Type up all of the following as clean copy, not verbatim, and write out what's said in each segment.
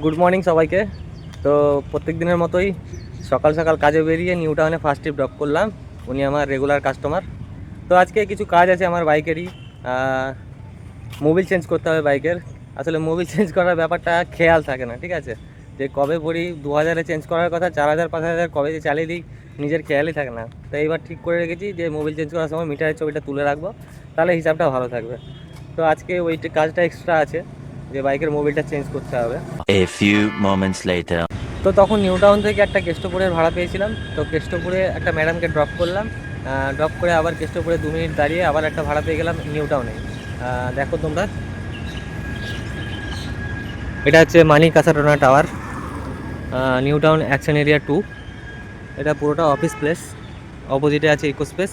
Good morning সবাইকে। তো প্রত্যেক দিনের মতোই সকাল সকাল কাজে বেরিয়ে নিউ টাউনে ফার্স্ট ট্রিপ ড্রপ করলাম। উনি আমার রেগুলার কাস্টমার। তো আজকে কিছু কাজ আছে আমার বাইকেরই, মোবিল চেঞ্জ করতে হবে বাইকের। আসলে মোবিল চেঞ্জ করার ব্যাপারটা খেয়াল থাকে না, ঠিক আছে, যে কবে পড়ি 2000-এ চেঞ্জ করার কথা, 4000 5000 কবে যে চালিয়ে দিই নিজের খেয়ালই থাকে না। তো এইবার ঠিক করে রেখেছি যে মোবিল চেঞ্জ করার সময় মিটারের ছবিটা তুলে রাখবো, তাহলে হিসাবটা ভালো থাকবে। তো আজকে ওই কাজটা এক্সট্রা আছে যে বাইকের মোবিলটা চেঞ্জ করতে হবে। A few moments later. তো তখন নিউ টাউন থেকে একটা কেষ্টপুরের ভাড়া পেয়েছিলাম। তো কেষ্টপুরে একটা ম্যাডামকে ড্রপ করলাম, ড্রপ করে আবার কেষ্টপুরে 2 মিনিট দাঁড়িয়ে আবার একটা ভাড়া পেয়ে গেলাম নিউ টাউনে। দেখো তোমরা, এটা হচ্ছে মানি কাসাটোনা tower, new town action area 2। এটা পুরোটা অফিস প্লেস, অপোজিটে আছে ইকো স্পেস।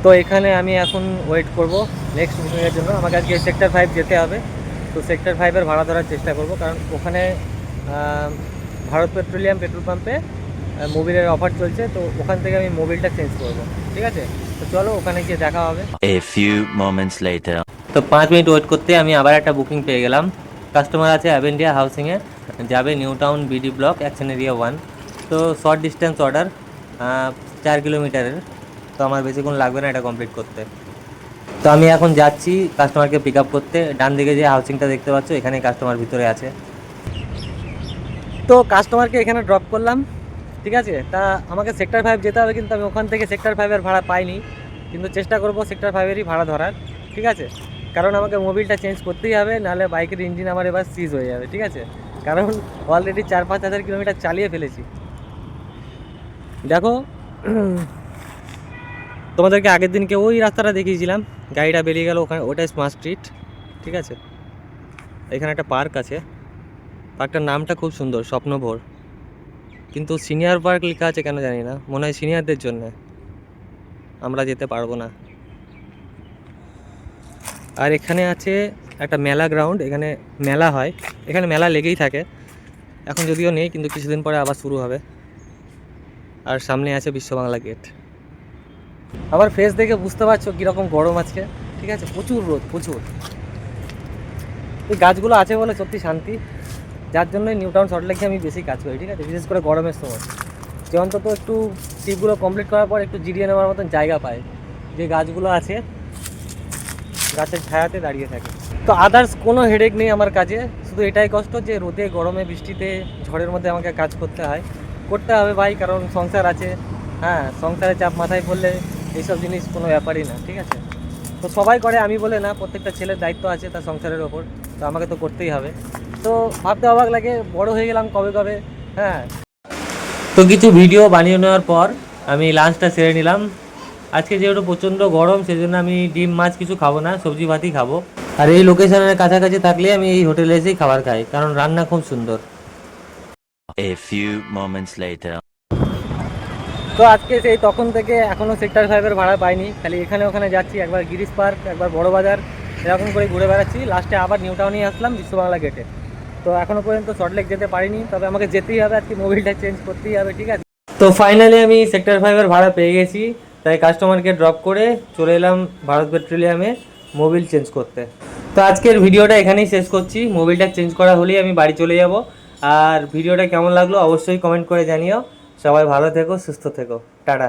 তো এখানে আমি এখন ওয়েট করব নেক্সট মিটিংয়ের জন্য। আমাকে আজকে সেক্টর 5 যেতে হবে। তো সেক্টর 5-এর ভাড়া ধরার চেষ্টা করব, কারণ ওখানে ভারত পেট্রোলিয়াম পেট্রোল পাম্পে মোবিলের অফার চলছে। তো ওখান থেকে আমি মোবিলটা চেঞ্জ করব, ঠিক আছে। তো চলো ওখানে গিয়ে দেখা হবে। A few moments later. তো 5 মিনিট ওয়েট করতে আমি আবার একটা বুকিং পেয়ে গেলাম। কাস্টমার আছে অ্যাভেন্ডিয়া হাউসিংয়ে, যাবে new town BD block action area 1। তো শর্ট ডিস্টেন্স অর্ডার, 4 কিলোমিটারের। তো আমার বেশিক্ষণ লাগবে না এটা কমপ্লিট করতে। তো আমি এখন যাচ্ছি কাস্টমারকে পিক আপ করতে। ডান দিকে যে হাউসিংটা দেখতে পাচ্ছ, এখানে কাস্টমার ভিতরে আছে। তো কাস্টমারকে এখানে ড্রপ করলাম, ঠিক আছে। তা আমাকে সেক্টর 5 যেতে হবে, কিন্তু আমি ওখান থেকে সেক্টর 5-এর ভাড়া পাইনি। কিন্তু চেষ্টা করব সেক্টর 5-এরই ভাড়া ধরার, ঠিক আছে। কারণ আমাকে মোবিলটা চেঞ্জ করতেই হবে, নাহলে বাইকের ইঞ্জিন আমার এবার সিজ হয়ে যাবে, ঠিক আছে। কারণ অলরেডি 4-5 হাজার কিলোমিটার চালিয়ে ফেলেছি। দেখো, তোমাদেরকে আগের দিনকে ওই রাস্তাটা দেখিয়েছিলাম, গাড়িটা বেরিয়ে গেল ওখানে, ওটাই স্মার্ট স্ট্রিট, ঠিক আছে। এখানে একটা পার্ক আছে, পার্কটার নামটা খুব সুন্দর, স্বপ্নভোর। কিন্তু সিনিয়র পার্ক লেখা আছে কেন জানি না, মনে হয় সিনিয়রদের জন্য, আমরা যেতে পারবো না। আর এখানে আছে একটা মেলা গ্রাউন্ড, এখানে মেলা হয়, এখানে মেলা লেগেই থাকে। এখন যদিও নেই, কিন্তু কিছুদিন পরে আবার শুরু হবে। আর সামনে আছে বিশ্ব বাংলা গেট। আমার ফেস দেখে বুঝতে পারছো কীরকম গরম আজকে, ঠিক আছে। প্রচুর রোদ, প্রচুর। এই গাছগুলো আছে বলে সত্যি শান্তি, যার জন্যই নিউ টাউন সল্টলেকে আমি বেশি কাজ করি, ঠিক আছে, বিশেষ করে গরমের সময়। যে অন্তত একটু ট্রিপগুলো কমপ্লিট করার পর একটু জিরিয়ে নেওয়ার মতন জায়গা পায়, যে গাছগুলো আছে, গাছের ছায়াতে দাঁড়িয়ে থাকে। তো আদার্স কোনো হেডেক নেই আমার কাজে, শুধু এটাই কষ্ট যে রোদে গরমে বৃষ্টিতে ঝড়ের মধ্যে আমাকে কাজ করতে হয়। করতে হবে ভাই, কারণ সংসার আছে। হ্যাঁ, সংসারের চাপ মাথায় পড়লে এইসব জিনিস কোনো ব্যাপারই না, ঠিক আছে। তো সবাই করে, আমি বলে না, প্রত্যেকটা ছেলের দায়িত্ব আছে তার সংসারের ওপর। তো আমাকে তো করতেই হবে। তো ভাবতে অবাক লাগে, বড় হয়ে গেলাম কবে কবে। হ্যাঁ, তো কিছু ভিডিও বানিয়ে নেওয়ার পর আমি লাঞ্চটা সেরে নিলাম। আজকে যেহেতু প্রচণ্ড গরম, সেজন্য আমি ডিম মাছ কিছু খাবো না, সবজি ভাতই খাবো। আর এই লোকেশনের কাছাকাছি থাকলে আমি এই হোটেলে এসেই খাবার খাই, কারণ রান্না খুব সুন্দর। A few moments later. তো আজকে সেই তখন থেকে এখনও সেক্টর 5-এর ভাড়া পাইনি, খালি এখানে ওখানে যাচ্ছি, একবার গিরিশ পার্ক, একবার বড় বাজার, এরকম করে ঘুরে বেড়াচ্ছি। লাস্টে আবার নিউ টাউনেই আসলাম বিশ্ববাংলা গেটে। তো এখনও পর্যন্ত সল্টলেক যেতে পারিনি, তবে আমাকে যেতেই হবে, আজকে মোবিলটা চেঞ্জ করতেই হবে, ঠিক আছে। তো ফাইনালি আমি সেক্টর 5-এর ভাড়া পেয়ে গেছি, তাই কাস্টমারকে ড্রপ করে চলে এলাম ভারত পেট্রোলিয়ামে মোবিল চেঞ্জ করতে। তো আজকের ভিডিওটা এখানেই শেষ করছি। মোবিলটা চেঞ্জ করা হলেই আমি বাড়ি চলে যাব। আর ভিডিওটা কেমন লাগলো অবশ্যই কমেন্ট করে জানিও। সবাই ভালো থেকো, সুস্থ থেকো, টাটা।